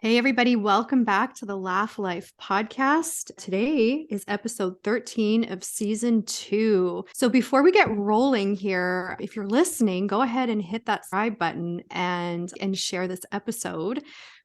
Hey, everybody, welcome back to the LAF Life podcast. Today is episode 13 of season 2. So, before we get rolling here, if you're listening, go ahead and hit that subscribe button and share this episode.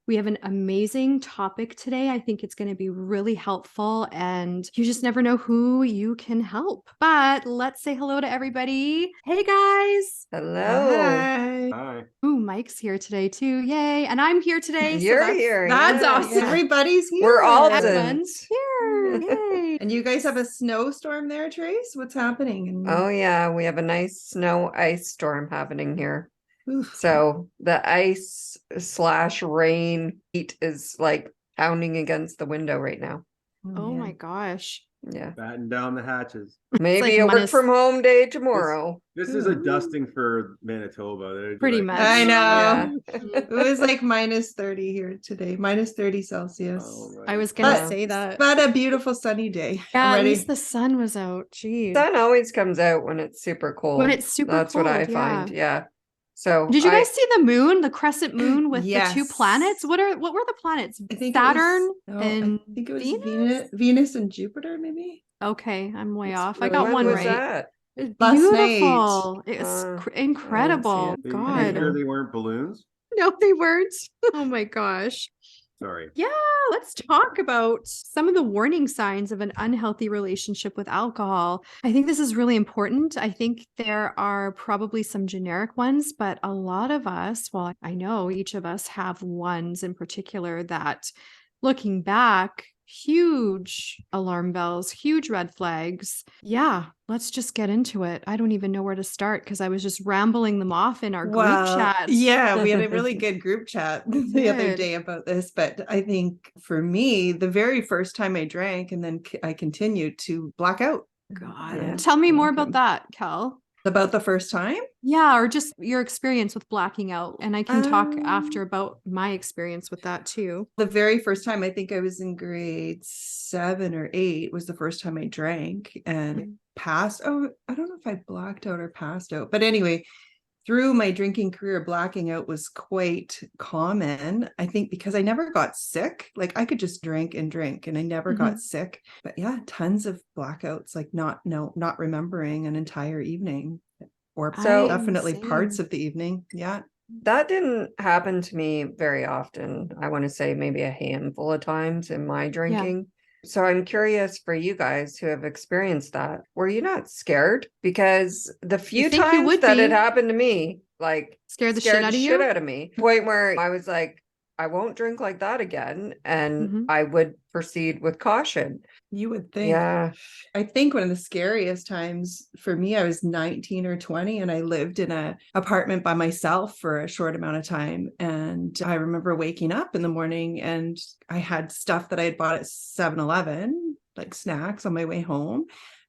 We have an amazing topic today. I think it's going to be really helpful, and you just never know who you can help. But let's say hello to everybody. Hey, guys. Hello. Hi. Ooh, Mike's here today too. Yay. And I'm here today. You're here. That's Yeah, awesome. yeah. Everybody's here. We're all Everyone's here. Yay. And you guys have a snowstorm there, Trace? What's happening? Oh yeah, we have a nice snow ice storm happening here. Oof. So the ice / rain heat is like pounding against the window right now. Oh my gosh. Yeah. Batten down the hatches. Maybe like a work from home day tomorrow. This is a dusting for Manitoba. They're Pretty like, much. I know. Yeah. It was like minus 30 here today, minus 30 Celsius. Oh, right. I was going to say that. But a beautiful sunny day. Yeah, I'm at ready. least the sun was out. Geez. Sun always comes out when it's super cold. When it's super That's cold, what I find. Yeah. So did you guys see the moon, the crescent moon with Yes. the 2 planets? What were the planets? I think Saturn I think it was Venus? Venus and Jupiter, maybe. Okay, I'm way It's off. I really got when one was right. that? It was Last beautiful. night. It was I incredible. didn't see it. God. Are you sure they weren't balloons? No, they weren't. Oh my gosh. Sorry. Yeah, let's talk about some of the warning signs of an unhealthy relationship with alcohol. I think this is really important. I think there are probably some generic ones, but a lot of us, well, I know each of us have ones in particular that, looking back, huge alarm bells, huge red flags. Yeah, let's just get into it. I don't even know where to start because I was just rambling them off in our group chat. Yeah, we had a really good group chat the other did. day about this. But I think for me, the very first time I drank and then I continued to black out. God, Yeah. tell me more Okay. about that, Kel. About the first time? Yeah, or just your experience with blacking out. And I can talk Um, after about my experience with that too. The very first time, I think I was in grade 7 or 8, was the first time I drank and passed. Oh, I don't know if I blacked out or passed out. But anyway, through my drinking career, blacking out was quite common. I think because I never got sick. Like I could just drink and drink and I never got sick. But yeah, tons of blackouts, like not remembering an entire evening or So- definitely Same. parts of the evening. Yeah. That didn't happen to me very often. I want to say maybe a handful of times in my drinking. So I'm curious for you guys who have experienced that. Were you not scared? Because the few think you times would that be. it happened to me, like Scared the shit out of you? out of me. Point where I was like, I won't drink like that again. And Mhm. I would proceed with caution. You would think. Yeah. I think one of the scariest times for me, I was 19 or 20 and I lived in an apartment by myself for a short amount of time. And I remember waking up in the morning and I had stuff that I had bought at 7-Eleven, like snacks on my way home.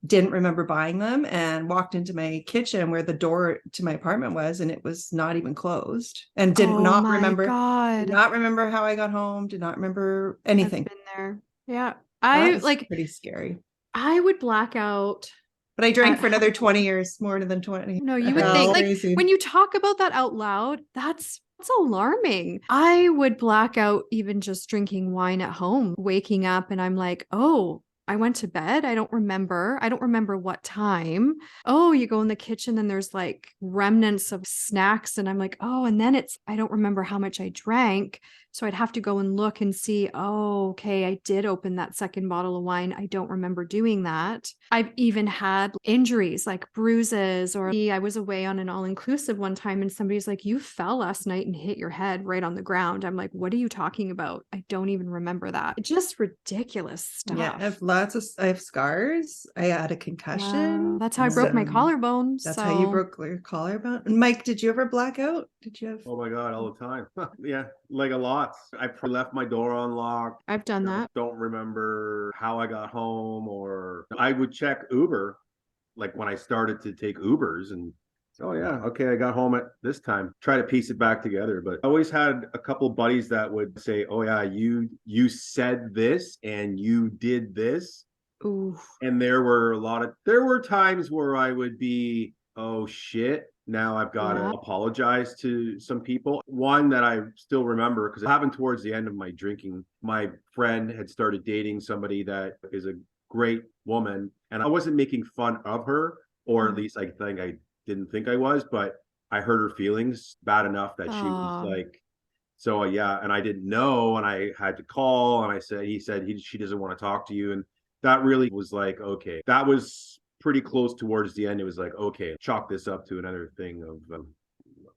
Didn't remember buying them and walked into my kitchen where the door to my apartment was and it was not even closed and did Oh not my remember God. did not remember how I got home, did not remember I've anything. been there. Yeah. That was pretty scary. I would black out. But I drank at for another home. 20 years, more than 20. No, you would Well, think, like, Crazy. when you talk about that out loud, that's alarming. I would black out even just drinking wine at home, waking up and I'm like, oh, I went to bed. I don't remember. I don't remember what time. Oh, you go in the kitchen and there's like remnants of snacks. And I'm like, oh, and then I don't remember how much I drank. So I'd have to go and look and see, oh, okay, I did open that second bottle of wine. I don't remember doing that. I've even had injuries like bruises, or I was away on an all-inclusive one time and somebody's like, you fell last night and hit your head right on the ground. I'm like, what are you talking about? I don't even remember that. It's just ridiculous stuff. Yeah, I have scars. I had a concussion. Wow, that's how I broke my Um, collarbone. That's how you broke your collarbone. And Mike, did you ever black out? Did you have? Oh my God, all the time. Yeah, like a lot. I left my door unlocked. I've done that. Don't remember how I got home, or I would check Uber, like when I started to take Ubers and oh yeah, okay, I got home at this time. Try to piece it back together. But I always had a couple buddies that would say, oh yeah, you said this and you did this. Ooh. And there were times where I would be, oh shit, Now I've got to Yeah. apologize to some people. One that I still remember, because it happened towards the end of my drinking. My friend had started dating somebody that is a great woman, and I wasn't making fun of her, or at least I didn't think I was, but I hurt her feelings bad enough that she was Oh, like, so yeah, and I didn't know, and I had to call, and he said she doesn't want to talk to you, and that really was like, okay, that was pretty close towards the end. It was like, okay, chalk this up to another thing of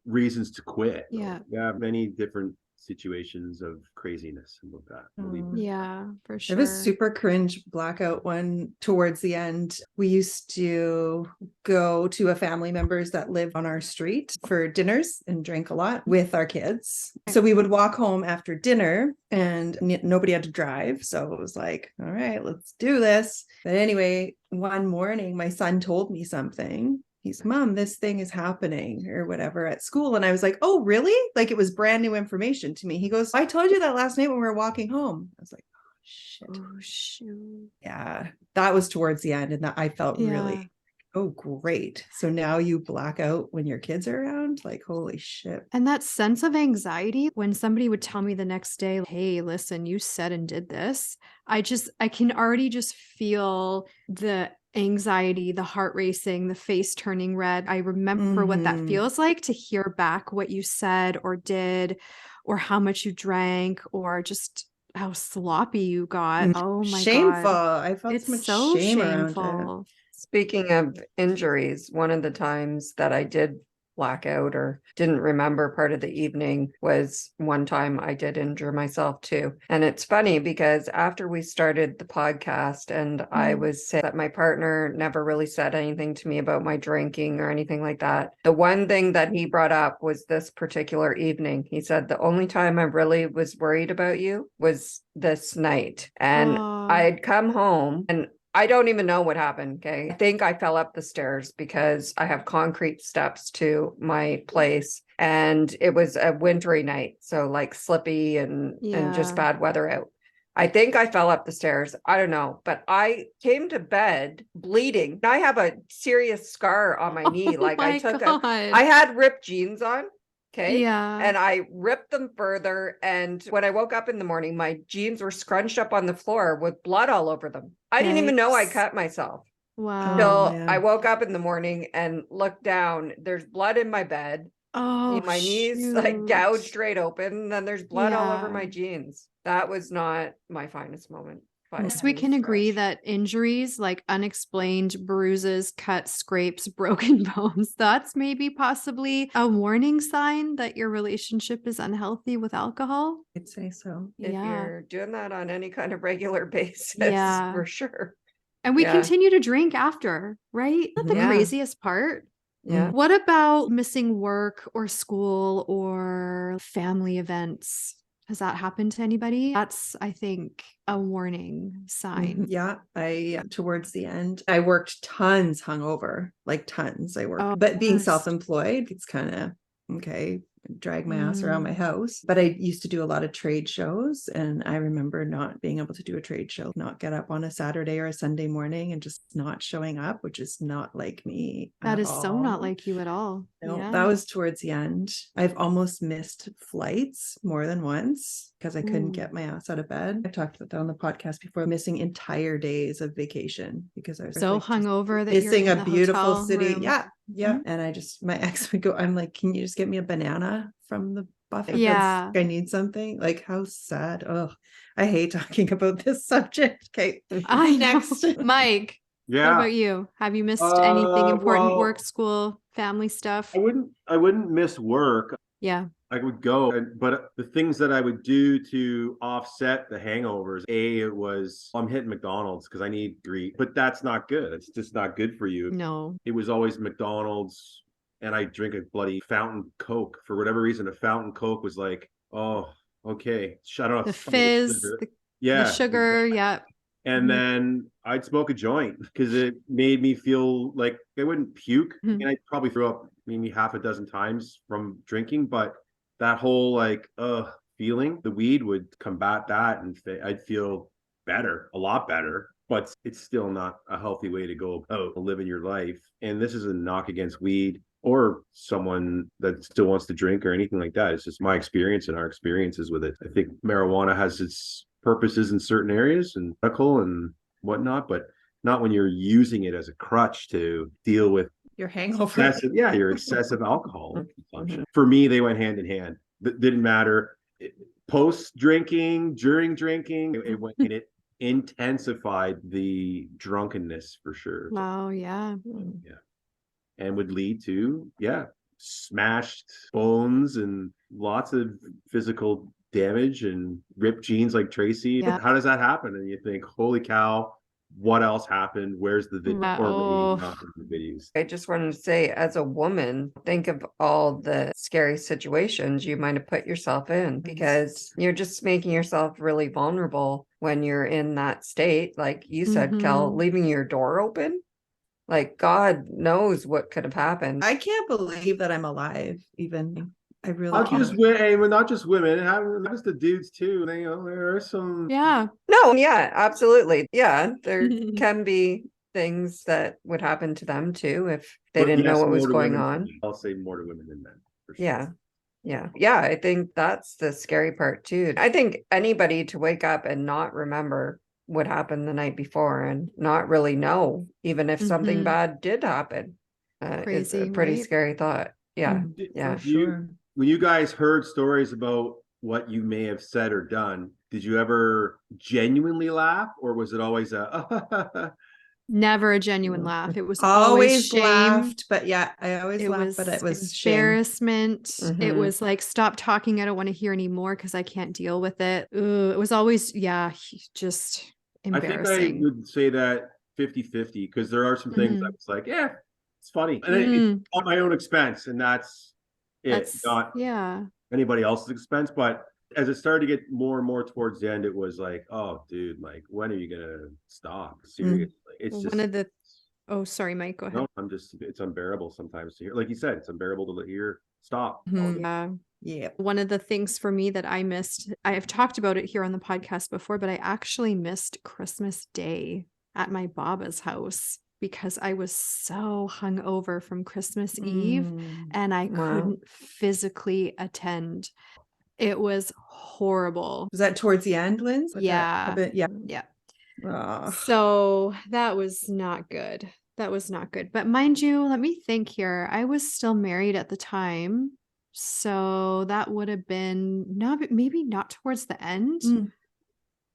reasons to quit. yeah. Yeah, many different situations of craziness about that. Yeah, for I have a sure. super cringe blackout one towards the end. We used to go to a family members that live on our street for dinners and drink a lot with our kids. So we would walk home after dinner and nobody had to drive. So it was like, all right, let's do this. But anyway, one morning, my son told me something. He's, Mom, this thing is happening or whatever at school. And I was like, oh, really? Like it was brand new information to me. He goes, I told you that last night when we were walking home. I was like, oh, shit. Oh, shoot. Yeah, that was towards the end. And that I felt Yeah. really, oh, great. So now you black out when your kids are around? Like, holy shit. And that sense of anxiety when somebody would tell me the next day, hey, listen, you said and did this. I can already just feel the anxiety, the heart racing, the face turning red. I remember what that feels like to hear back what you said or did, or how much you drank, or just how sloppy you got. Oh my Shameful. God. I felt It's so much so shame around it. shameful. Speaking of injuries, one of the times that I did black out or didn't remember part of the evening was one time I did injure myself too. And it's funny because after we started the podcast and I was saying that my partner never really said anything to me about my drinking or anything like that, the one thing that he brought up was this particular evening. He said, the only time I really was worried about you was this night. And I had come home and I don't even know what happened. Okay. I think I fell up the stairs because I have concrete steps to my place and it was a wintry night. So like slippy and just Yeah. bad weather out. I think I fell up the stairs. I don't know, but I came to bed bleeding. I have a serious scar on my knee. Oh Like my God. I had ripped jeans on. Okay. Yeah. And I ripped them further. And when I woke up in the morning, my jeans were scrunched up on the floor with blood all over them. I didn't even know I Yikes. cut myself. Wow. Till man. I woke up in the morning and looked down. There's blood in my bed. Oh, My knees like shoot. gouged straight open. And then there's blood all over Yeah. my jeans. That was not my finest moment. But Yes, we I was can agree stretched. that injuries like unexplained bruises, cuts, scrapes, broken bones, that's maybe possibly a warning sign that your relationship is unhealthy with alcohol. I'd say so. If Yeah. you're doing that on any kind of regular basis, Yeah. for sure. And we Yeah. continue to drink after, right? Isn't that the Yeah. craziest part? Yeah. What about missing work or school or family events? Has that happened to anybody? That's, I think, a warning sign. Yeah, I towards the end, I worked tons hungover, like tons. I worked, Oh, but being yes. self-employed, it's kind of okay. Drag my ass around my house. But I used to do a lot of trade shows, and I remember not being able to do a trade show, not get up on a Saturday or a Sunday morning and just not showing up, which is not like me That at is so not all. like you at all. No, Yeah. that was towards the end. I've almost missed flights more than once because I couldn't Ooh. get my ass out of bed. I've talked about that on the podcast before, missing entire days of vacation because I was So like, just hungover that you're missing in a the beautiful hotel city. room. Yeah. Yeah. And I just, my ex would go, I'm like, can you just get me a banana from the buffet? Yeah. I need something. Like, how sad. Oh, I hate talking about this subject. Okay. I know. Next. Mike, what Yeah. about you? Have you missed anything important? Well, Work, school, family stuff? I wouldn't miss work. Yeah. I would go, but the things that I would do to offset the hangovers, it was I'm hitting McDonald's because I need to eat, but that's not good. It's just not good for you. No. It was always McDonald's, and I drink a bloody fountain Coke for whatever reason. A fountain Coke was like, oh, okay, I don't know, The some of the fizz, sugar. the Yeah, sugar. Yeah. and then I'd smoke a joint because it made me feel like I wouldn't puke. Mhm. I mean, I probably threw up maybe half a dozen times from drinking, but that whole like feeling, the weed would combat that, and I'd feel better, a lot better. But it's still not a healthy way to go about living your life. And this is a knock against weed. or someone that still wants to drink or anything like that. It's just my experience and our experiences with it. I think marijuana has its purposes in certain areas and medical and whatnot, but not when you're using it as a crutch to deal with Your hangover. your excessive alcohol consumption. For me, they went hand in hand. It didn't matter. Post drinking, during drinking, it went and it intensified the drunkenness for sure. Wow, yeah. Yeah. And would lead to, smashed bones and lots of physical damage and ripped jeans like Tracy. Yeah. How does that happen? And you think, holy cow, what else happened? Where's the video? Or maybe not the videos. I just wanted to say, as a woman, think of all the scary situations you might have put yourself in, because you're just making yourself really vulnerable when you're in that state. Like you said, Kel, leaving your door open. Like God knows what could have happened. I can't believe that I'm alive, even. I really Not can't. just women, not just women. It happens to dudes too. There are some. Yeah. No, yeah, absolutely. Yeah, there can be things that would happen to them too if they didn't know what was going on. I'll say more to women than men. For sure. Yeah. Yeah. I think that's the scary part too. I think anybody to wake up and not remember what happened the night before and not really know, even if something bad did happen, is a pretty scary thought. Yeah. Yeah. For sure. When you guys heard stories about what you may have said or done, did you ever genuinely laugh, or was it always a Never a genuine laugh? It was always shame. Laughed, but yeah, I always laughed, but it was embarrassment. Shame. It was like, stop talking. I don't want to hear anymore because I can't deal with it. It was always, just embarrassing. I think I would say that 50-50, because there are some things I was like, it's funny. And it's on my own expense, and that's not anybody else's expense. But as it started to get more and more towards the end, it was like, oh dude, like when are you gonna stop? Seriously. It's just one of the sorry, Mike, go ahead. No, it's unbearable sometimes to hear. Like you said, it's unbearable to hear stop. Yeah. One of the things for me that I missed, I have talked about it here on the podcast before, but I actually missed Christmas Day at my Baba's house because I was so hungover from Christmas Eve and I couldn't physically attend. It was horrible. Was that towards the end, Linz? Yeah. So that was not good. But mind you, let me think here. I was still married at the time. So that would have been maybe not towards the end.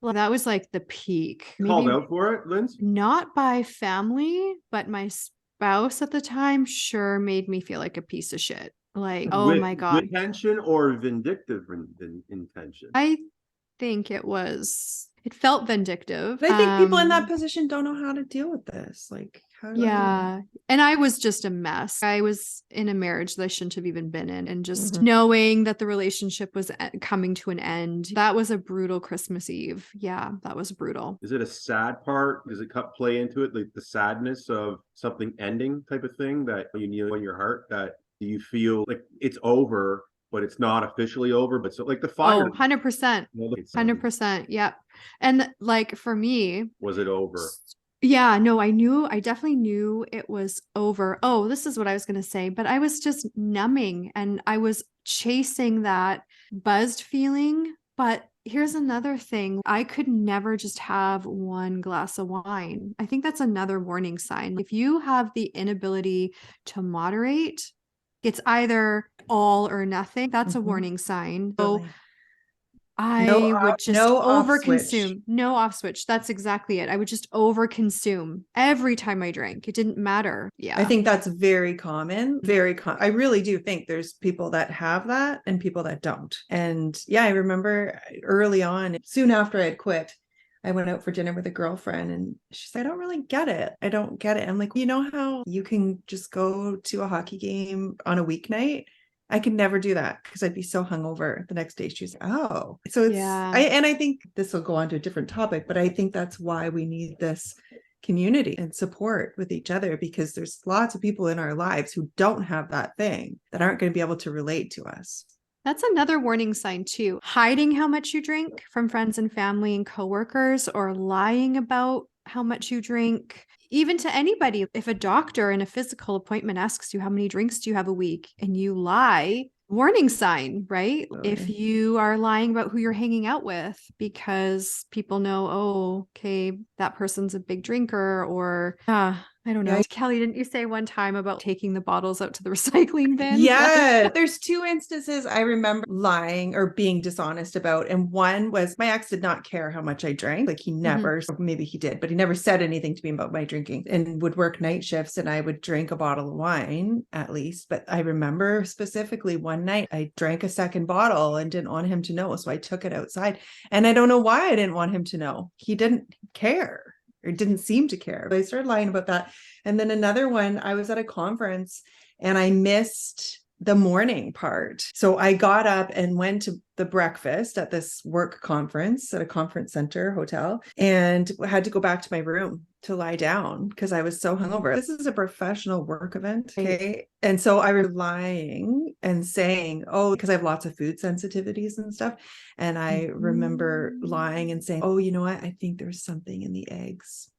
Well, that was like the peak. Called out for it, Linz? Not by family, but my spouse at the time sure made me feel like a piece of shit. Like, oh my God. Intention or vindictive intention? I think it felt vindictive. But I think people in that position don't know how to deal with this. Like, and I was just a mess. I was in a marriage that I shouldn't have even been in, and just knowing that the relationship was coming to an end. That was a brutal Christmas Eve. Yeah, that was brutal. Is it a sad part? Does it play into it, like the sadness of something ending type of thing that you know in your heart? That do you feel like it's over, but it's not officially over? But so like the fire. 100%. 100%. Yeah. And like for me, was it over? Yeah, no, I definitely knew it was over. Oh, this is what I was going to say, but I was just numbing and I was chasing that buzzed feeling. But here's another thing. I could never just have one glass of wine. I think that's another warning sign. If you have the inability to moderate, it's either all or nothing. That's a warning sign. So I would just overconsume. No off switch. That's exactly it. I would just overconsume every time I drank. It didn't matter. Yeah. I think that's very common. I really do think there's people that have that and people that don't. And I remember early on, soon after I had quit, I went out for dinner with a girlfriend and she said, I don't really get it. I don't get it. I'm like, you know how you can just go to a hockey game on a weeknight? I could never do that because I'd be so hungover the next day. She's like, oh, so it's, I think this will go on to a different topic, but I think that's why we need this community and support with each other, because there's lots of people in our lives who don't have that thing, that aren't going to be able to relate to us. That's another warning sign too. Hiding how much you drink from friends and family and coworkers, or lying about how much you drink. even to anybody, if a doctor in a physical appointment asks you how many drinks do you have a week and you lie, warning sign, right? If you are lying about who you're hanging out with because people know, oh, okay, that person's a big drinker, or I don't know. Kelly, didn't you say one time about taking the bottles out to the recycling bin? Yeah. There's 2 instances I remember lying or being dishonest about. And one was my ex did not care how much I drank. Like he never, maybe he did, but he never said anything to me about my drinking, and would work night shifts and I would drink a bottle of wine at least. But I remember specifically one night I drank a second bottle and didn't want him to know. So I took it outside, and I don't know why I didn't want him to know. He didn't care. Or didn't seem to care. I started lying about that. And then another one, I was at a conference and I missed the morning part. So I got up and went to the breakfast at this work conference at a conference center hotel, and had to go back to my room to lie down because I was so hungover. This is a professional work event. Okay. And so I was lying and saying, oh, because I have lots of food sensitivities and stuff. And I remember lying and saying, oh, you know what? I think there's something in the eggs.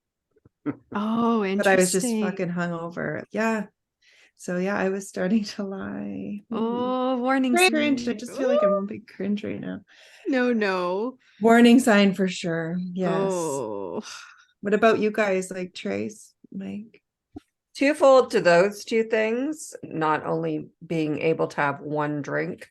Oh, interesting. But I was just fucking hungover. Yeah. So yeah, I was starting to lie. Oh, warning Cringe. sign. I just feel like I'm a big cringe right now. No. Warning sign for sure. Yes. Oh. What about you guys? Like Trace, Mike? Twofold to those 2 things, not only being able to have one drink,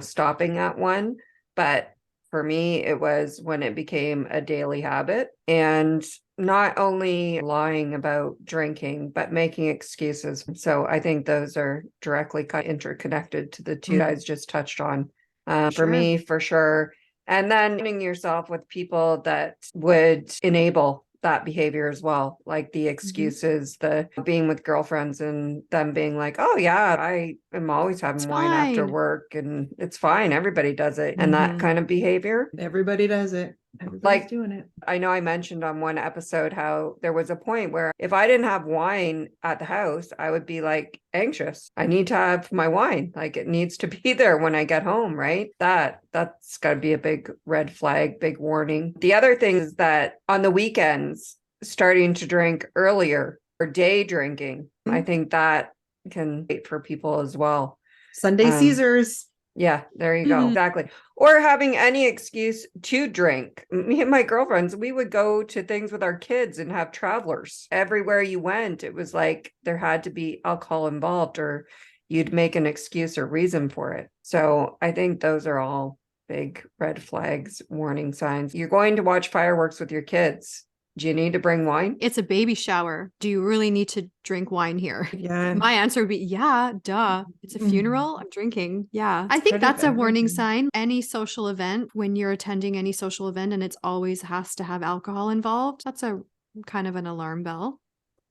stopping at one, but for me, it was when it became a daily habit, and not only lying about drinking, but making excuses. So I think those are directly interconnected to the 2 guys just touched on. For me, for sure. And then surrounding yourself with people that would enable that behavior as well, like the excuses, the being with girlfriends and them being like, oh yeah, I am always having wine after work and it's fine, everybody does it, and that kind of behavior. Everybody does it. Everybody's Like, doing it. I know I mentioned on one episode how there was a point where if I didn't have wine at the house, I would be like anxious. I need to have my wine. Like it needs to be there when I get home, right? That's got to be a big red flag, big warning. The other thing is that on the weekends, starting to drink earlier or day drinking, I think that can wait for people as well. Sunday Caesars. Yeah, there you go. Exactly. Or having any excuse to drink. Me and my girlfriends, we would go to things with our kids and have travelers. Everywhere you went, it was like there had to be alcohol involved, or you'd make an excuse or reason for it. So I think those are all big red flags, warning signs. You're going to watch fireworks with your kids. Do you need to bring wine? It's a baby shower. Do you really need to drink wine here? Yeah. My answer would be, yeah, duh. It's a funeral. I'm drinking. Yeah. I think that's a warning sign. Any social event, when you're attending any social event and it's always has to have alcohol involved, that's a kind of an alarm bell.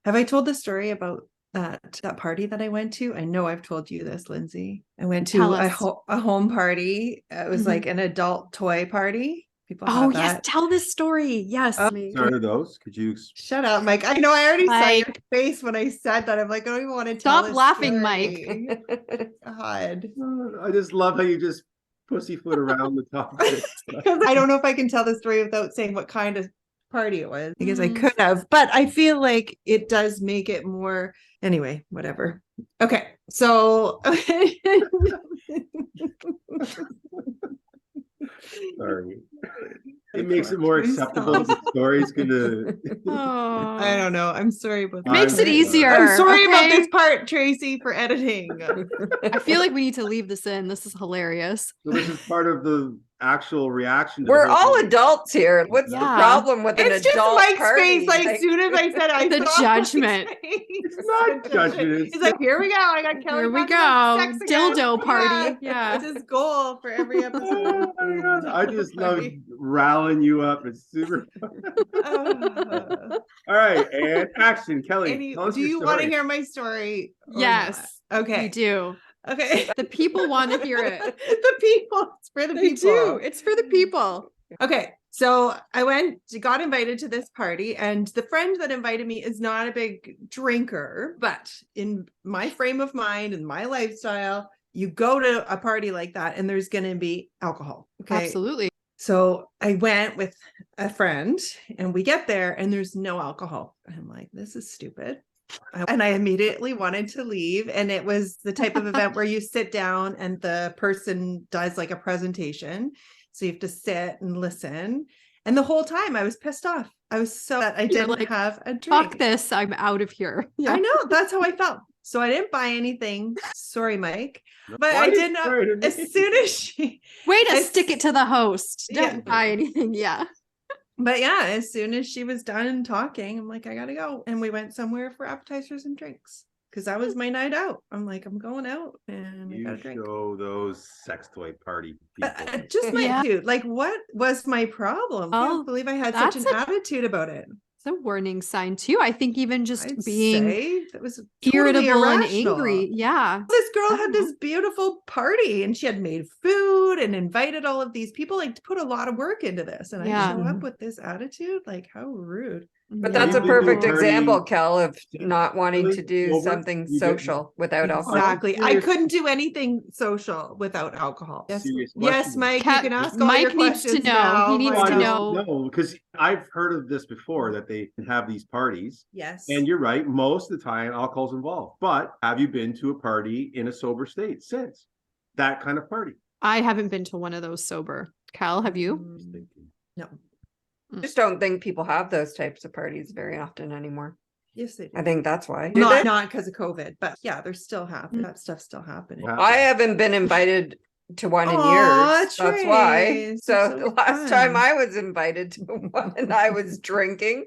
Have I told the story about that party that I went to? I know I've told you this, Lindsay. I went to a home party. It was like an adult toy party. Oh, yes. Tell this story. Yes. Sorry, those. Could you shut up, Mike? I know I already saw your face when I said that. I'm like, I don't even want to tell. Stop laughing, Mike. God. I just love how you just pussyfoot around the topic. I don't know if I can tell the story without saying what kind of party it was, because I could have, but I feel like it does make it more. Anyway, whatever. Okay. So sorry. It makes it more acceptable. The story's gonna. I don't know. I'm sorry about that. Makes it easier. I'm sorry about this part, Tracy, for editing. I feel like we need to leave this in. This is hilarious. So this is part of the actual reaction. We're all adults here. What's the problem with an adult? It's just Mike's party? face. Like, as soon as I said it, the judgment. It's not judgment. He's like, here we go. I got Kelly. Here we go. Dildo party. Yeah. That's his goal for every episode. I just love rallying you up. It's super fun. All right, and action, Kelly. Do you want to hear my story? Yes. Okay. You do. Okay. The people want to hear it. The people. It's for the people. Do. It's for the people. Okay. So I got invited to this party, and the friend that invited me is not a big drinker, but in my frame of mind and my lifestyle, you go to a party like that and there's going to be alcohol. Okay. Absolutely. So I went with a friend and we get there and there's no alcohol. I'm like, this is stupid. And I immediately wanted to leave. And it was the type of event where you sit down and the person does like a presentation. So you have to sit and listen. And the whole time I was pissed off. I was so that I didn't like, have a drink. Fuck this. I'm out of here. I know. That's how I felt. So I didn't buy anything. Sorry, Mike. But Why I are you did not. afraid of me? As soon as she. Way to I- stick it to the host. Don't Yeah. buy anything. Yeah. But yeah, as soon as she was done talking, I'm like, I gotta go. And we went somewhere for appetizers and drinks because that was my night out. I'm like, I'm going out and I You gotta drink. show those sex toy party people. But just my Yeah. attitude. Like, what was my problem? I Oh, can't believe I had such that's an attitude about it. It's a warning sign too. I think even just I'd being say that was totally irritable and irrational. angry. Yeah. This girl I had don't this beautiful party and she had made food and invited all of these people, like, to put a lot of work into this. And Yeah. I show up with this attitude, like, how rude. But Yeah. that's a You've been to a perfect party- example, Kel, of not wanting Really? to do Over? something You get- social without alcohol. Exactly. I serious- couldn't do anything social without alcohol. Yes, Serious yes, question. Mike, Cat- you can ask all Mike your needs to questions know. now. He needs Mike. to I know. don't know, because I've heard of this before that they have these parties. Yes. And you're right, most of the time alcohol's involved. But have you been to a party in a sober state since? That kind of party. I haven't been to one of those sober. Cal, have you? No. I just don't think people have those types of parties very often anymore. Yes, they do. I think that's why. Do not they? not because of COVID, but yeah, there's still happening. That stuff's still happening. I haven't been invited to one in Aw, years. That's why. Trace, So that's the so last time fun. I was invited to one, I was drinking,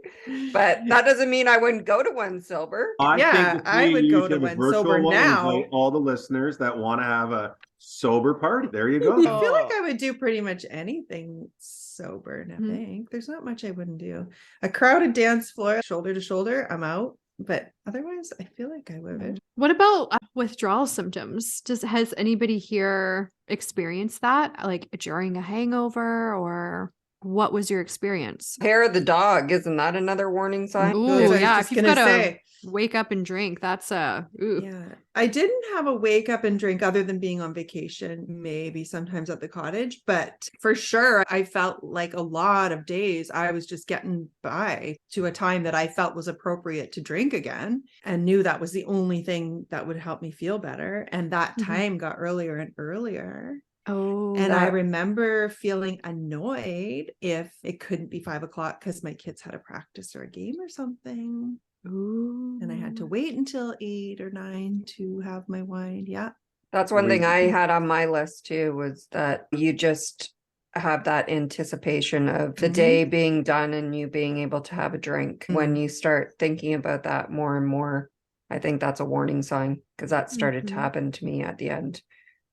but that doesn't mean I wouldn't go to one sober. I Yeah, think I would go to have a one virtual sober one and now. invite all the listeners that want to have a sober party. There you go. I feel like I would do pretty much anything sober. I Mhm. think there's not much I wouldn't do. A crowded dance floor, shoulder to shoulder, I'm out. But otherwise, I feel like I would. What about withdrawal symptoms? Has anybody here experienced that, like during a hangover, or what was your experience? Hair of the dog, isn't that another warning sign? Ooh, That's what I was yeah. just If you've gonna got to say. wake up and drink, that's ooh. Yeah, I didn't have a wake up and drink other than being on vacation, maybe sometimes at the cottage, but for sure, I felt like a lot of days I was just getting by to a time that I felt was appropriate to drink again and knew that was the only thing that would help me feel better. And that Mhm. time got earlier and earlier. Oh, And I that- remember feeling annoyed if it couldn't be 5 o'clock because my kids had a practice or a game or something. ooh. And I had to wait until 8 or 9 to have my wine. Yeah. That's one thing I Crazy. had on my list too, was that you just have that anticipation of the Mhm. day being done and you being able to have a drink. When Mhm. you start thinking about that more and more, I think that's a warning sign, because that started to Mhm. happen to me at the end.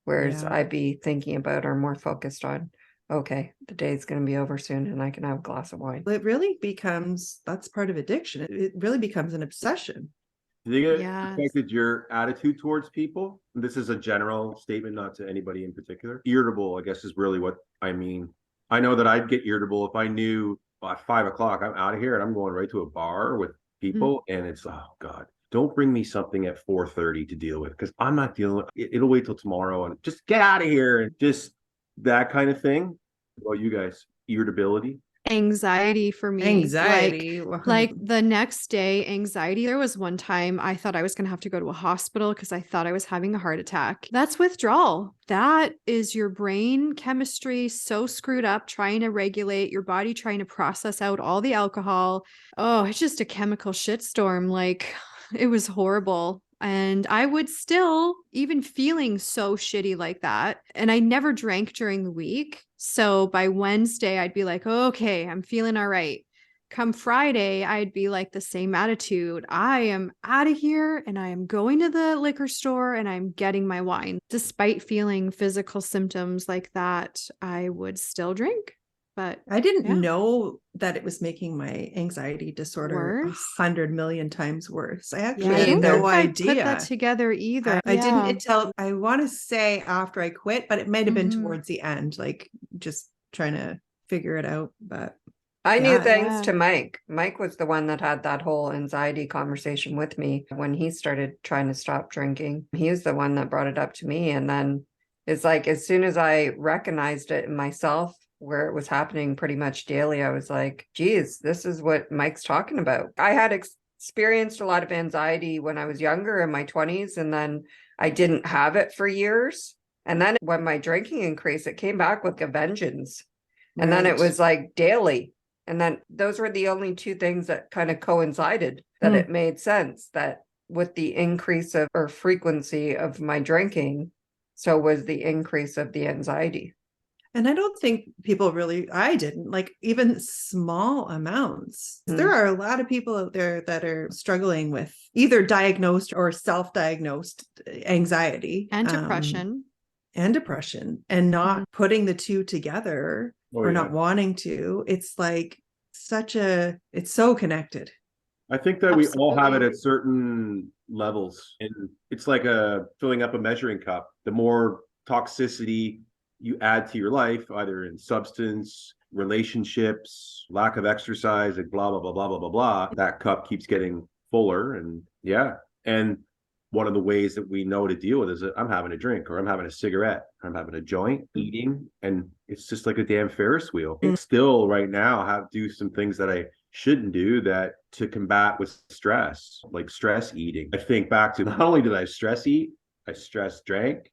Whereas Yeah. I'd be thinking about or more focused on, okay, the day's going to be over soon and I can have a glass of wine. It really becomes, that's part of addiction. It really becomes an obsession. Do you think it Yes. affected your attitude towards people? This is a general statement, not to anybody in particular. Irritable, I guess, is really what I mean. I know that I'd get irritable if I knew at 5 o'clock I'm out of here and I'm going right to a bar with people, and it's, oh God, don't bring me something at 4:30 to deal with, because I'm not dealing with it. It'll wait till tomorrow, and just get out of here, and just that kind of thing. What about you guys? Irritability? Anxiety for me. Anxiety. Like the next day, anxiety. There was one time I thought I was going to have to go to a hospital because I thought I was having a heart attack. That's withdrawal. That is your brain chemistry so screwed up, trying to regulate your body, trying to process out all the alcohol. Oh, it's just a chemical shitstorm. Like it was horrible. And I would still, even feeling so shitty like that. And I never drank during the week. So by Wednesday, I'd be like, okay, I'm feeling all right. Come Friday, I'd be like the same attitude. I am out of here and I am going to the liquor store and I'm getting my wine. Despite feeling physical symptoms like that, I would still drink. But I didn't yeah. know that it was making my anxiety disorder Worse? 100 million times worse. I actually Me I had don't either. no think I idea. put that together either. I didn't Yeah. until I want to say after I quit, but it might have been Mhm. towards the end, like just trying to figure it out. But I knew Yeah. thanks Yeah. to Mike. Mike was the one that had that whole anxiety conversation with me when he started trying to stop drinking. He was the one that brought it up to me. And then it's like, as soon as I recognized it in myself, where it was happening pretty much daily, I was like, geez, this is what Mike's talking about. I had experienced a lot of anxiety when I was younger in my 20s, and then I didn't have it for years. And then when my drinking increased, it came back with a vengeance. And then it was like daily. And then those were the only two things that kind of coincided, that it made sense that with the increase of or frequency of my drinking, so was the increase of the anxiety. And I don't think people really, I didn't like even small amounts. There are a lot of people out there that are struggling with either diagnosed or self-diagnosed anxiety And depression. And not putting the two together or not wanting to. It's like it's so connected. I think that we all have it at certain levels, and it's like filling up a measuring cup. The more toxicity you add to your life, either in substance, relationships, lack of exercise, like blah, blah, blah, blah, blah, blah, blah, that cup keeps getting fuller. And and one of the ways that we know to deal with it is that I'm having a drink, or I'm having a cigarette, I'm having a joint, eating, and it's just like a damn Ferris wheel. I still right now do some things that I shouldn't do that to combat with stress, like stress eating. I think back to, not only did I stress eat, I drank,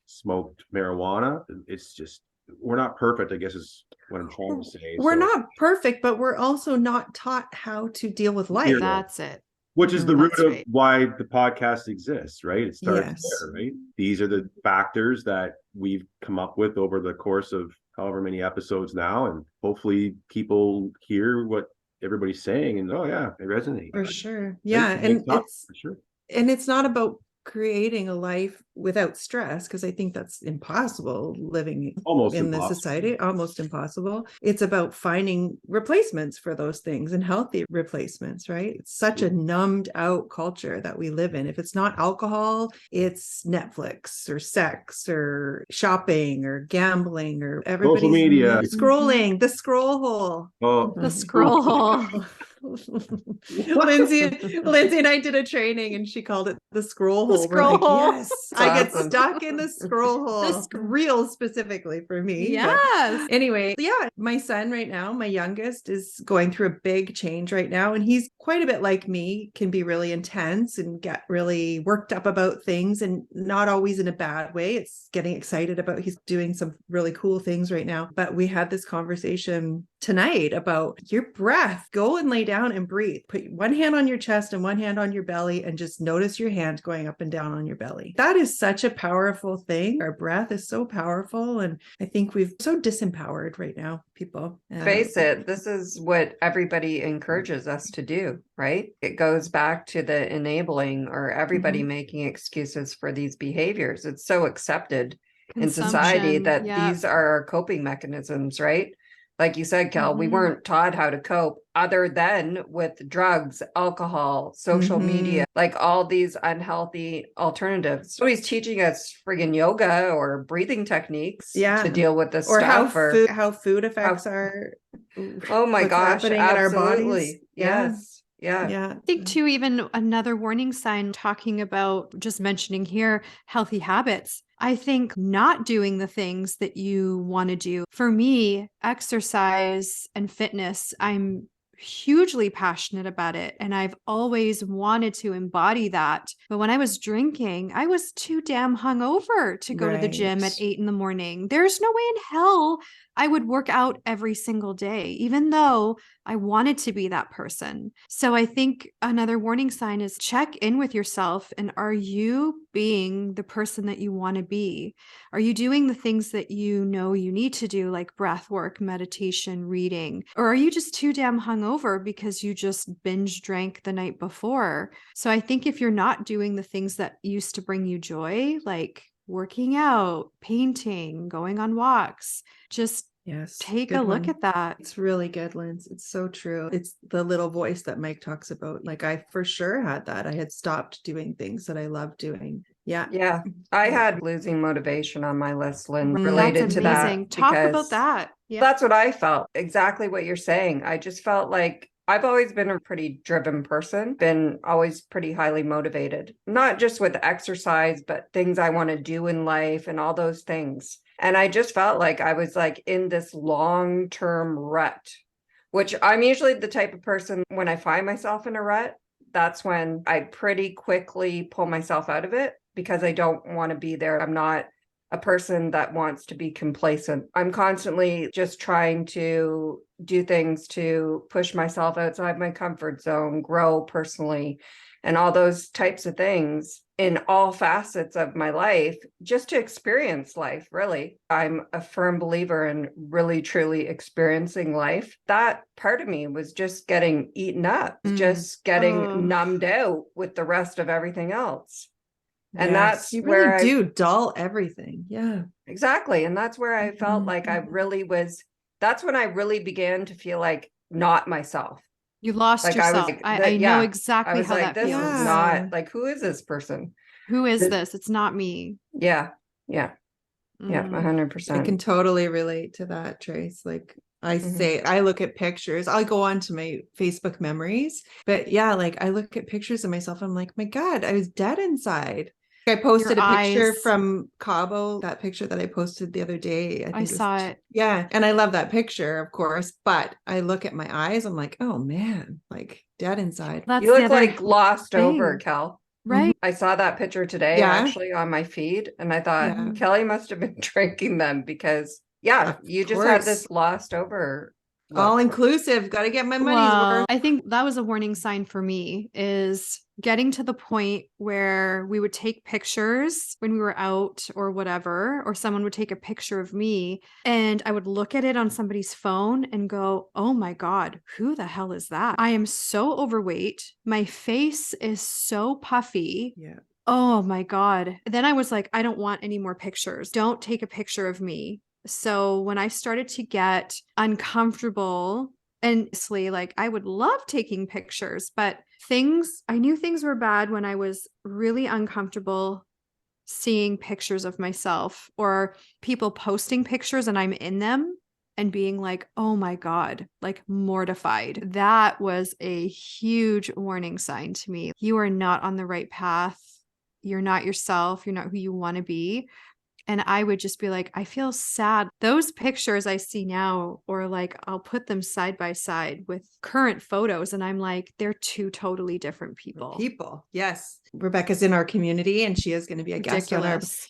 smoked marijuana. It's just, we're not perfect, I guess is what I'm trying to say. We're not perfect, but we're also not taught how to deal with life. That's it. Which is the root of why the podcast exists, right? It starts there, right? These are the factors that we've come up with over the course of however many episodes now, and hopefully people hear what everybody's saying and it resonates. For sure. Yeah. And it's not about creating a life without stress, because I think that's impossible living in this society, almost impossible. It's about finding replacements for those things, and healthy replacements, right? It's such a numbed out culture that we live in. If it's not alcohol, it's Netflix or sex or shopping or gambling or everybody's social media, scrolling, the scroll hole. The scroll hole. Lindsay and I did a training and she called it the scroll hole. Scroll hole. Yes, I get stuck in the scroll hole. Real specifically for me. Yes. But anyway, my son right now, my youngest, is going through a big change right now, and he's quite a bit like me, can be really intense and get really worked up about things, and not always in a bad way. It's getting excited about, he's doing some really cool things right now. But we had this conversation tonight about your breath. Go and lay down and breathe. Put one hand on your chest and one hand on your belly, and just notice your hand going up and down on your belly. That is such a powerful thing. Our breath is so powerful, and I think we've so disempowered right now, people. Face it, this is what everybody encourages us to do, right? It goes back to the enabling, or everybody making excuses for these behaviors. It's so accepted in society that these are our coping mechanisms, right? Like you said, Kel, we weren't taught how to cope other than with drugs, alcohol, social media, like all these unhealthy alternatives. Nobody's teaching us friggin' yoga or breathing techniques to deal with this stuff. How food affects oh my gosh, happening absolutely. in our bodies. Yes. Yeah. I think too, even another warning sign, talking about, just mentioning here, healthy habits. I think not doing the things that you want to do. For me, exercise and fitness, I'm hugely passionate about it, and I've always wanted to embody that. But when I was drinking, I was too damn hungover to go to the gym at 8 a.m. There's no way in hell I would work out every single day, even though I wanted to be that person. So I think another warning sign is check in with yourself. And are you being the person that you want to be? Are you doing the things that you know you need to do, like breath work, meditation, reading? Or are you just too damn hungover because you just binge drank the night before? So I think if you're not doing the things that used to bring you joy, like working out, painting, going on walks, just take a look at that. It's really good, Linz. It's so true. It's the little voice that Mike talks about. Like, I for sure had that. I had stopped doing things that I love doing. Yeah. I had losing motivation on my list, Lynn, related to that. Talk about that. Yeah. That's what I felt. Exactly what you're saying. I just felt like I've always been a pretty driven person, been always pretty highly motivated, not just with exercise, but things I want to do in life and all those things. And I just felt like I was like in this long-term rut, which I'm usually the type of person when I find myself in a rut, that's when I pretty quickly pull myself out of it because I don't want to be there. I'm not a person that wants to be complacent. I'm constantly just trying to do things to push myself outside my comfort zone, grow personally, and all those types of things in all facets of my life, just to experience life, really. I'm a firm believer in really, truly experiencing life. That part of me was just getting eaten up, just getting numbed out with the rest of everything else. And that's you where really do dull everything. Yeah. exactly. And that's where I felt like I really was, that's when I really began to feel like not myself. You lost Like I was yourself. like, I know yeah, I exactly was how like, that this feels. is not like, who is this person? Who is this? It's not me. Yeah. Yeah. Yeah. I 100%. can totally relate to that, Trace. Like I say, I look at pictures, I'll go on to my Facebook memories, but yeah, like I look at pictures of myself. I'm like, my God, I was dead inside. I posted Your a picture eyes. from Cabo, that picture that I posted the other day. I I think saw it. Yeah. And I love that picture, of course, but I look at my eyes, I'm like, oh man, like dead inside. That's You the look other like glossed over, thing, Kel. right? I saw that picture today Yeah. actually on my feed, and I thought Yeah. Kelly must have been drinking them because, yeah, Of you just had this course. glossed over All look. inclusive. Got to get my money's Well, worth. I think that was a warning sign for me, is getting to the point where we would take pictures when we were out or whatever, or someone would take a picture of me and I would look at it on somebody's phone and go, oh my God, who the hell is that? I am so overweight. My face is so puffy. Yeah. Oh my God. Then I was like, I don't want any more pictures. Don't take a picture of me. So when I started to get uncomfortable, and honestly, like I would love taking pictures, but I knew things were bad when I was really uncomfortable seeing pictures of myself or people posting pictures and I'm in them and being like, oh my God, like mortified. That was a huge warning sign to me. You are not on the right path. You're not yourself. You're not who you want to be. And I would just be like, I feel sad. Those pictures I see now, or like I'll put them side by side with current photos. And I'm like, they're two totally different people. Yes. Rebecca's in our community and she is going to be a guest on our. Ridiculous.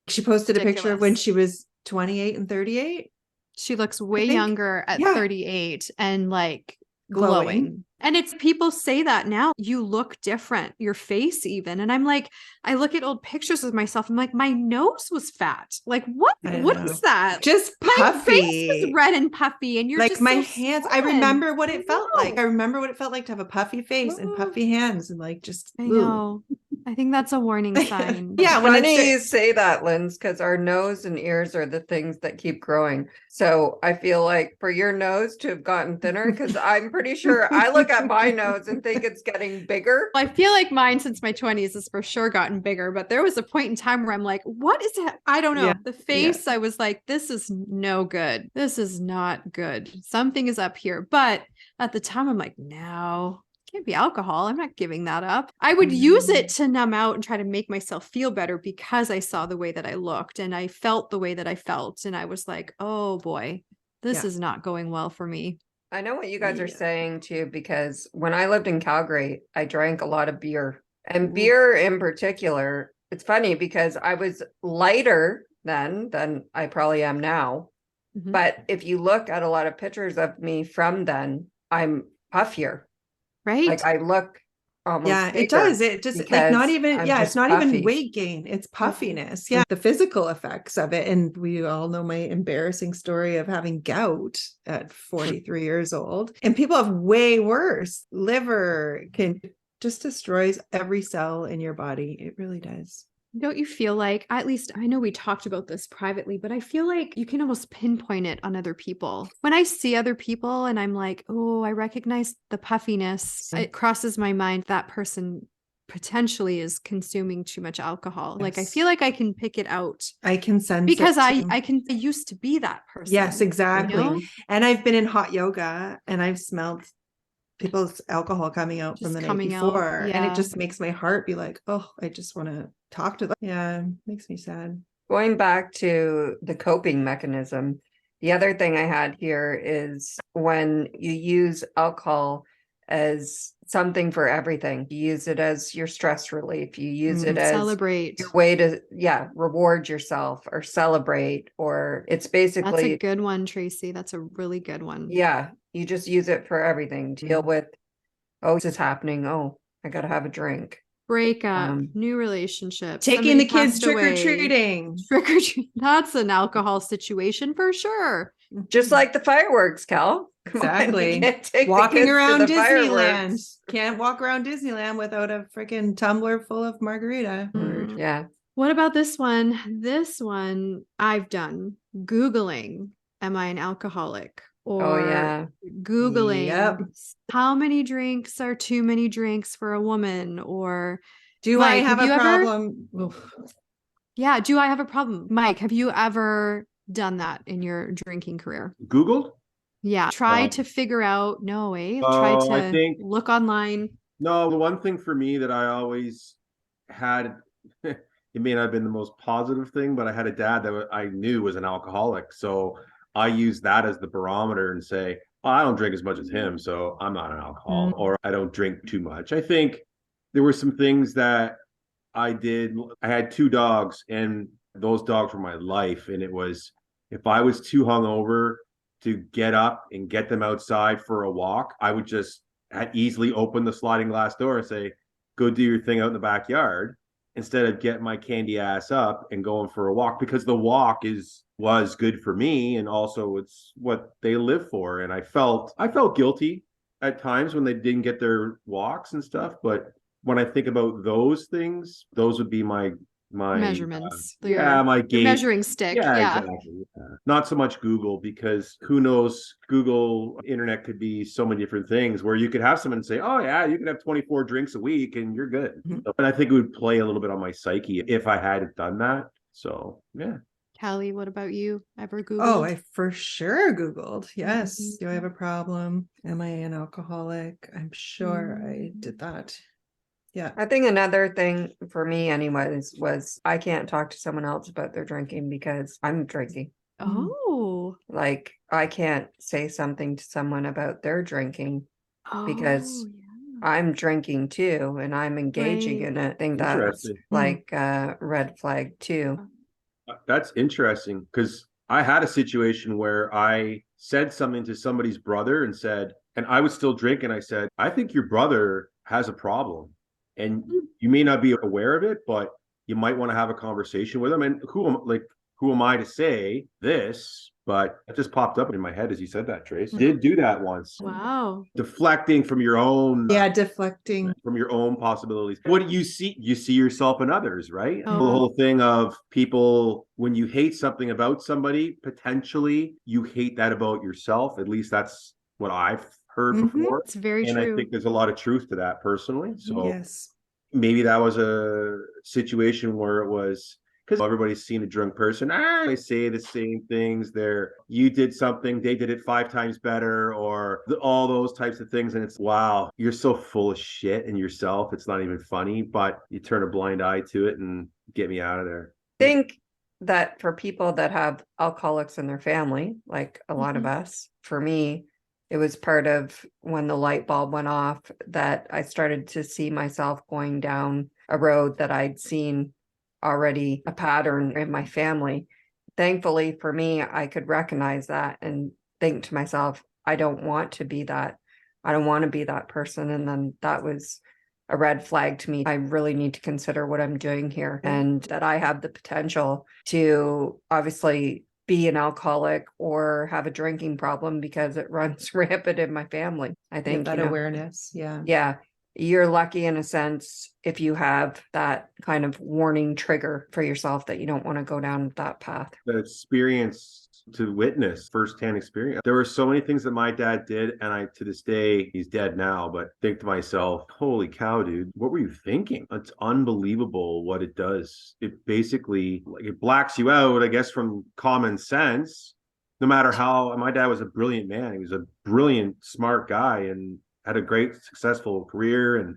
She posted a picture of when Ridiculous. she was 28 and 38. She looks way think. younger at Yeah. 38 and like Glowing. glowing. And it's people say that now, you look different, your face even. And I'm like, I look at old pictures of myself. I'm like, my nose was fat. Like, what is that? Just My face was puffy. red and puffy. And you're Like just my so hands. I swollen. remember what it felt like. know. I remember what it felt like to have a puffy face and puffy hands and like just. I know. I think that's a warning sign. Yeah, when Funny you say that, Linz, because our nose and ears are the things that keep growing. So I feel like for your nose to have gotten thinner, because I'm pretty sure I look at my nose and think it's getting bigger. I feel like mine since my 20s has for sure gotten bigger, but there was a point in time where I'm like, what is it? I don't know. Yeah. The face, I was like, this is no good. This is not good. Something is up here. But at the time, I'm like, no, it can't be alcohol. I'm not giving that up. I would use it to numb out and try to make myself feel better because I saw the way that I looked and I felt the way that I felt. And I was like, oh boy, this is not going well for me. I know what you guys are saying too, because when I lived in Calgary, I drank a lot of beer. And beer in particular, it's funny because I was lighter then than I probably am now. Mhm. But if you look at a lot of pictures of me from then, I'm puffier. Right? Like I look almost Yeah, it bigger does. It just like not because even, I'm yeah, it's just not puffy. even weight gain. It's puffiness. Yeah. The physical effects of it. And we all know my embarrassing story of having gout at 43 years old. And people have way worse. Liver can just destroys every cell in your body. It really does. Don't you feel like, at least I know we talked about this privately, but I feel like you can almost pinpoint it on other people. When I see other people and I'm like, oh, I recognize the puffiness, it crosses my mind that person potentially is consuming too much alcohol. Like I feel like I can pick it out. I can sense because it too. I used to be that person. Yes, exactly. You know? And I've been in hot yoga and I've smelled people's alcohol coming out from the night before. And it just makes my heart be like, oh, I just want to talk to them. Yeah, makes me sad. Going back to the coping mechanism, the other thing I had here is when you use alcohol as something for everything, you use it as your stress relief, you use it as Celebrate. your way to, reward yourself or celebrate, or it's That's a basically, good one, Tracy. That's a really good one. you just use it for everything to deal with, oh, this is happening. Oh, I got to have a drink. Breakup, new relationship, Taking the somebody kids passed trick or away. treating. Trick or treat. That's an alcohol situation for sure. Just like the fireworks, Cal. Come on, you Exactly. can't take the Walking kids to around the Disneyland. fireworks. Can't walk around Disneyland without a freaking tumbler full of margarita. Yeah. What about this one? This one I've done. Googling, am I an alcoholic? Oh, Or yeah. Googling, Yep. how many drinks are too many drinks for a woman? Or Do Mike, I have a you ever- problem? Yeah, do I have a problem? Mike, have you ever done that in your drinking career? Googled? Yeah, try to figure out, no, try Oh, I to think look online. no, the one thing for me that I always had, it may not have been the most positive thing, but I had a dad that I knew was an alcoholic. So I used that as the barometer and say, oh, I don't drink as much as him, so I'm not an alcoholic, or I don't drink too much. I think there were some things that I did. I had 2 dogs, and those dogs were my life. And it was, if I was too hungover to get up and get them outside for a walk, I would just easily open the sliding glass door and say, go do your thing out in the backyard, instead of getting my candy ass up and going for a walk, because the walk was good for me, and also it's what they live for. And I felt guilty at times when they didn't get their walks and stuff, but when I think about those things, those would be my Measurements. my Your gauge. measuring stick. Yeah. Exactly. Yeah. Not so much Google, because who knows, Google internet could be so many different things, where you could have someone say, oh yeah, you can have 24 drinks a week and you're good. And I think it would play a little bit on my psyche if I had done that. So yeah. Callie, what about you? Ever Googled? Oh, I for sure Googled. Yes. Mhm. Do I have a problem? Am I an alcoholic? I'm sure I did that. Yeah. I think another thing for me anyways was I can't talk to someone else about their drinking because I'm drinking. Oh. Like I can't say something to someone about their drinking because yeah. I'm drinking too, and I'm engaging Right. in it. I think that's Interesting. like a red flag too. That's interesting, because I had a situation where I said something to somebody's brother and said, and I was still drinking. I said, I think your brother has a problem, and you may not be aware of it, but you might want to have a conversation with him. And who am I to say this? But it just popped up in my head as you said that, Trace. Did do that once. Wow. Deflecting from your own Deflecting. from your own possibilities. What do you see? You see yourself in others, right? Oh. The whole thing of people, when you hate something about somebody, potentially you hate that about yourself. At least that's what I've heard before. It's very And true. I think there's a lot of truth to that personally. So Yes. maybe that was a situation where it was, because everybody's seen a drunk person. They say the same things. You did something, they did it 5 times better, or all those types of things. And it's, wow, you're so full of shit in yourself. It's not even funny, but you turn a blind eye to it and get me out of there. I think that for people that have alcoholics in their family, like a lot of us, for me, it was part of when the light bulb went off that I started to see myself going down a road that I'd seen already a pattern in my family. Thankfully for me, I could recognize that and think to myself, I don't want to be that. I don't want to be that person. And then that was a red flag to me. I really need to consider what I'm doing here, and that I have the potential to obviously be an alcoholic or have a drinking problem because it runs rampant in my family. I think that awareness. Yeah. Yeah. You're lucky in a sense if you have that kind of warning trigger for yourself that you don't want to go down that path. The experience to witness, firsthand experience. There were so many things that my dad did, and I, to this day, he's dead now, but think to myself, holy cow, dude, what were you thinking? It's unbelievable what it does. It basically, it blacks you out, I guess, from common sense. No matter how, my dad was a brilliant man. He was a brilliant, smart guy, and had a great, successful career and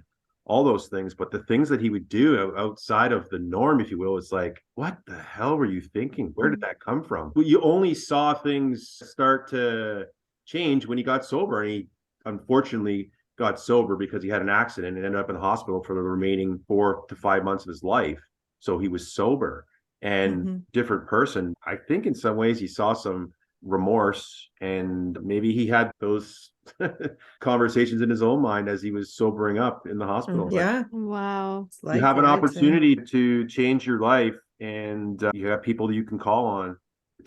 all those things. But the things that he would do outside of the norm, if you will, it's like, what the hell were you thinking? Where did that come from? Well, you only saw things start to change when he got sober. And he unfortunately got sober because he had an accident and ended up in the hospital for the remaining 4 to 5 months of his life. So he was sober and different person. I think in some ways he saw some remorse, and maybe he had those conversations in his own mind as he was sobering up in the hospital. Yeah. Wow. You have an opportunity to change your life, and you have people that you can call on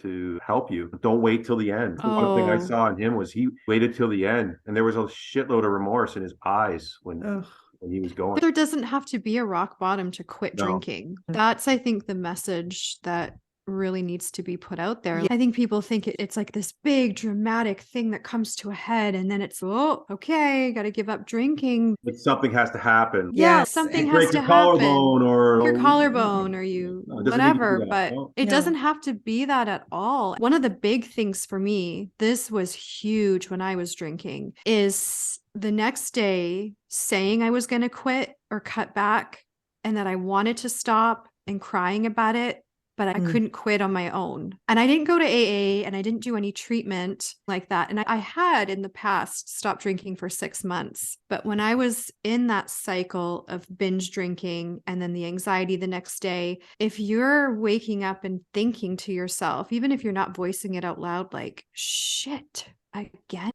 to help you. Don't wait till the end. One thing I saw in him was he waited till the end, and there was a shitload of remorse in his eyes when he was going. There doesn't have to be a rock bottom to quit drinking. That's, I think, the message that really needs to be put out there. I think people think it's like this big dramatic thing that comes to a head, and then it's, oh, okay, got to give up drinking. But something has to happen. Yeah, something has to happen. Collarbone or your collarbone or you whatever, but it doesn't have to be that at all. One of the big things for me, this was huge when I was drinking, is the next day saying I was going to quit or cut back and that I wanted to stop and crying about it, but I couldn't quit on my own. And I didn't go to AA and I didn't do any treatment like that. And I had in the past stopped drinking for 6 months. But when I was in that cycle of binge drinking and then the anxiety the next day, if you're waking up and thinking to yourself, even if you're not voicing it out loud, like, shit, again,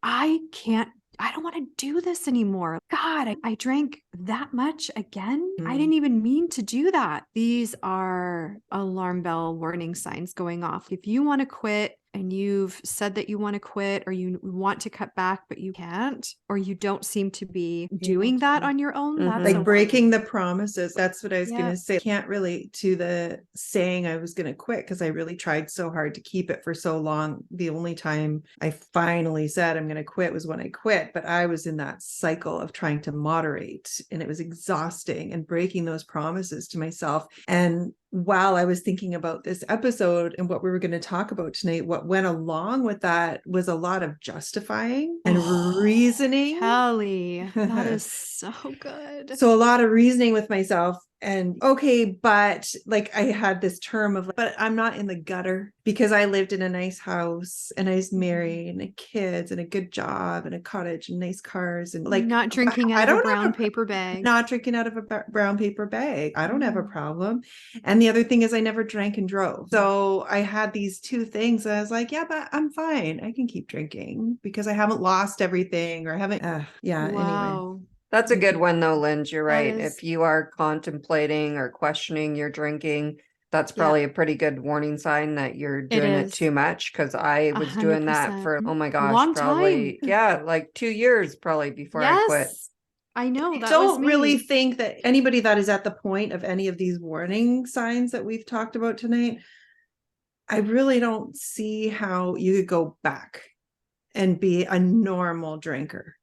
I don't want to do this anymore. God, I drank that much again. I didn't even mean to do that. These are alarm bell warning signs going off. If you want to quit and you've said that you want to quit or you want to cut back, but you can't, or you don't seem to be doing that on your own, that's like breaking the promises. That's what I was going to say. I can't relate to the saying I was going to quit because I really tried so hard to keep it for so long. The only time I finally said I'm going to quit was when I quit, but I was in that cycle of trying to moderate, and it was exhausting and breaking those promises to myself. And while I was thinking about this episode and what we were going to talk about tonight, what went along with that was a lot of justifying and reasoning. Kelly, that is so good. So a lot of reasoning with myself. And okay, but like I had this term of, but I'm not in the gutter because I lived in a nice house and I was married and had kids and a good job and a cottage and nice cars and like not drinking out of a brown paper bag. Not drinking out of a brown paper bag. I don't have a problem. And the other thing is I never drank and drove. So I had these two things. And I was like, yeah, but I'm fine. I can keep drinking because I haven't lost everything or I haven't. Anyway. That's a good one though, Linz. You're right. If you are contemplating or questioning your drinking, that's probably a pretty good warning sign that you're doing it too much. Cause I was doing that for, oh my gosh, long probably, like 2 years probably before I quit. I know. I don't really think that anybody that is at the point of any of these warning signs that we've talked about tonight, I really don't see how you could go back and be a normal drinker.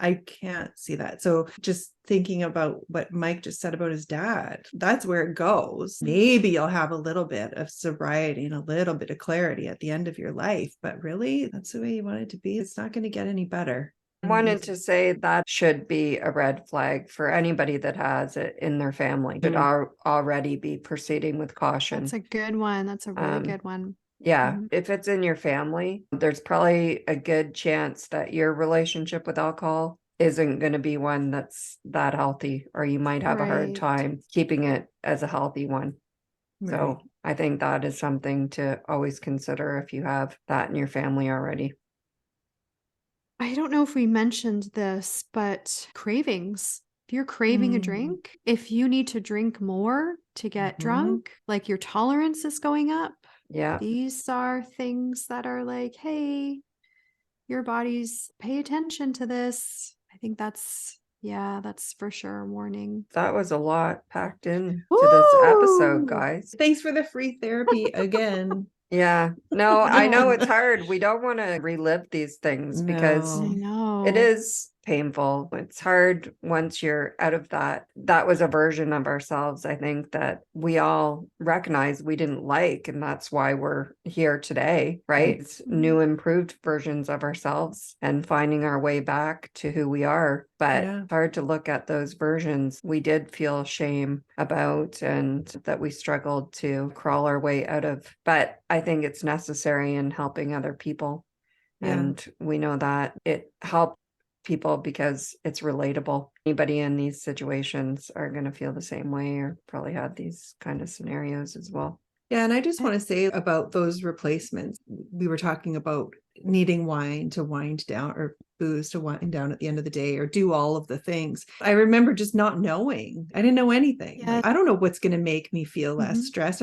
I can't see that. So just thinking about what Mike just said about his dad, that's where it goes. Maybe you'll have a little bit of sobriety and a little bit of clarity at the end of your life, but really that's the way you want it to be. It's not going to get any better. I wanted to say that should be a red flag for anybody that has it in their family. Should already be proceeding with caution. That's a good one. That's a really good one. Yeah. If it's in your family, there's probably a good chance that your relationship with alcohol isn't going to be one that's that healthy, or you might have a hard time keeping it as a healthy one. Right. So I think that is something to always consider if you have that in your family already. I don't know if we mentioned this, but cravings. If you're craving a drink, if you need to drink more to get drunk, like your tolerance is going up. Yeah. These are things that are like, hey, your body's pay attention to this. I think that's for sure a warning. That was a lot packed in to this episode, guys. Thanks for the free therapy again. Yeah, no, I know it's hard. We don't want to relive these things because It is painful. It's hard once you're out of that. That was a version of ourselves, I think, that we all recognize we didn't like. And that's why we're here today, right? It's new, improved versions of ourselves and finding our way back to who we are. But it's hard to look at those versions we did feel shame about and that we struggled to crawl our way out of. But I think it's necessary in helping other people. And we know that it helped people because it's relatable. Anybody in these situations are going to feel the same way or probably had these kind of scenarios as well. Yeah. And I just want to say about those replacements, we were talking about needing wine to wind down or booze to wind down at the end of the day or do all of the things. I remember just not knowing. I didn't know anything. Like, I don't know what's going to make me feel less stressed.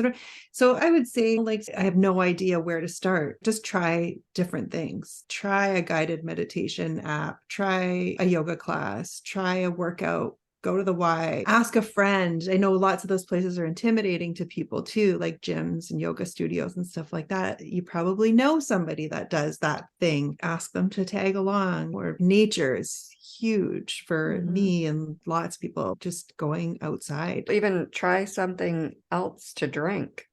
So I would say, like, I have no idea where to start. Just try different things. Try a guided meditation app, try a yoga class, try a workout. Go to the Y, ask a friend. I know lots of those places are intimidating to people too, like gyms and yoga studios and stuff like that. You probably know somebody that does that thing. Ask them to tag along. Or nature is huge for me and lots of people, just going outside. Even try something else to drink.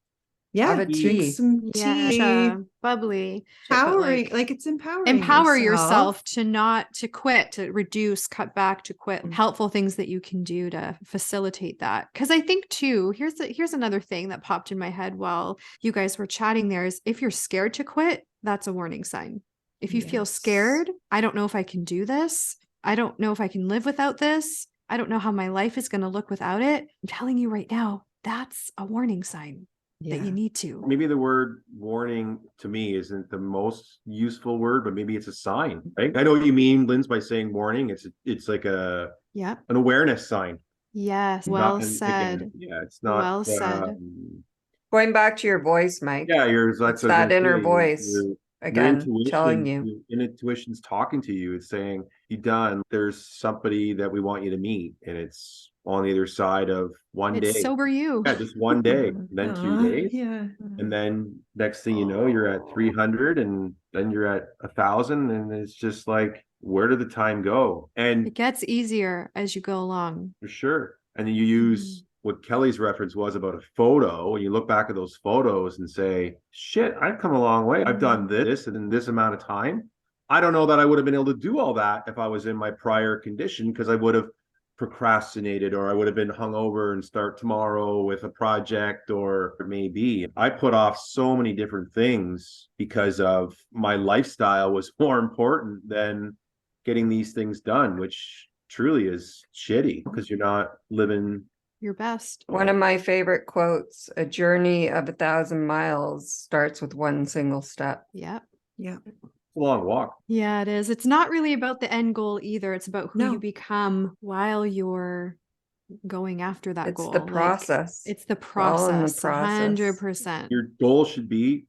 Yeah, have a drink tea. some tea. Bubbly. Empowering, like it's empowering. Empower yourself to quit, to reduce, cut back, to quit. Helpful things that you can do to facilitate that. Because I think too, here's another thing that popped in my head while you guys were chatting there is if you're scared to quit, that's a warning sign. If you feel scared, I don't know if I can do this. I don't know if I can live without this. I don't know how my life is going to look without it. I'm telling you right now, that's a warning sign. That you need to. Maybe the word warning to me isn't the most useful word, but maybe it's a sign, right? I know what you mean, Linz, by saying warning. It's like an awareness sign. Yes. Well said. Again, it's not well said. Going back to your voice, Mike. Yeah, it's that inner voice. Again, telling you. Intuition's talking to you. It's saying, you done. There's somebody that we want you to meet, and it's on either side of one day. Sober you. Yeah, just one day, and then 2 days. Yeah. And then next thing you know, you're at 300 and then you're at 1,000. And it's just like, where did the time go? And it gets easier as you go along. For sure. And then you use what Kelly's reference was about a photo, and you look back at those photos and say, shit, I've come a long way. I've done this in this amount of time. I don't know that I would have been able to do all that if I was in my prior condition, because I would have procrastinated, or I would have been hungover and start tomorrow with a project, or maybe I put off so many different things because of my lifestyle was more important than getting these things done, which truly is shitty because you're not living your best. One of my favorite quotes, a journey of 1,000 miles starts with one single step. Yep. It's a long walk. Yeah, it is. It's not really about the end goal either. It's about who you become while you're going after that goal. It's the process. It's the process. 100%. Your goal should be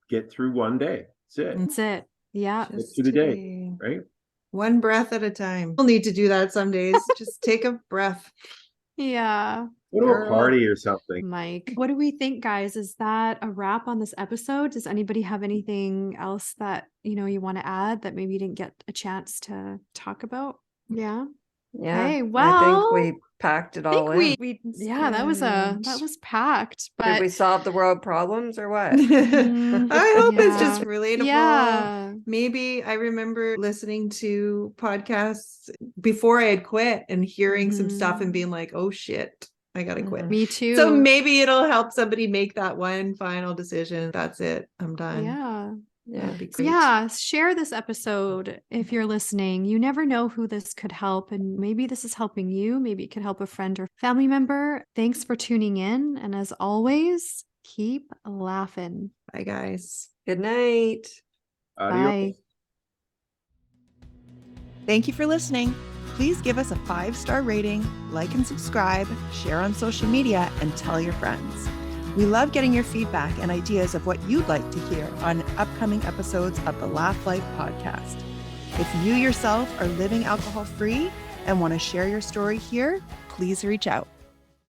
get through one day. That's it. Yeah. Get through the day, right? One breath at a time. We'll need to do that some days. Just take a breath. Yeah. Go to a party or something. Mike, what do we think, guys? Is that a wrap on this episode? Does anybody have anything else that, you want to add that maybe you didn't get a chance to talk about? Yeah. Yeah. Hey, well, I think we packed it all in. That was packed. But did we solve the world problems or what? I hope it's just relatable. Yeah. Maybe I remember listening to podcasts before I had quit and hearing some stuff and being like, oh shit, I gotta quit. Me too. So maybe it'll help somebody make that one final decision. That's it. I'm done. Yeah. That'd be great. Yeah, share this episode if you're listening. You never know who this could help, and maybe this is helping you. Maybe it could help a friend or family member. Thanks for tuning in, and as always, keep laughing. Bye, guys. Good night. Adios. Bye. Thank you for listening. Please give us a 5-star rating, like and subscribe, share on social media, and tell your friends. We love getting your feedback and ideas of what you'd like to hear on upcoming episodes of the LAF Life podcast. If you yourself are living alcohol-free and want to share your story here, please reach out.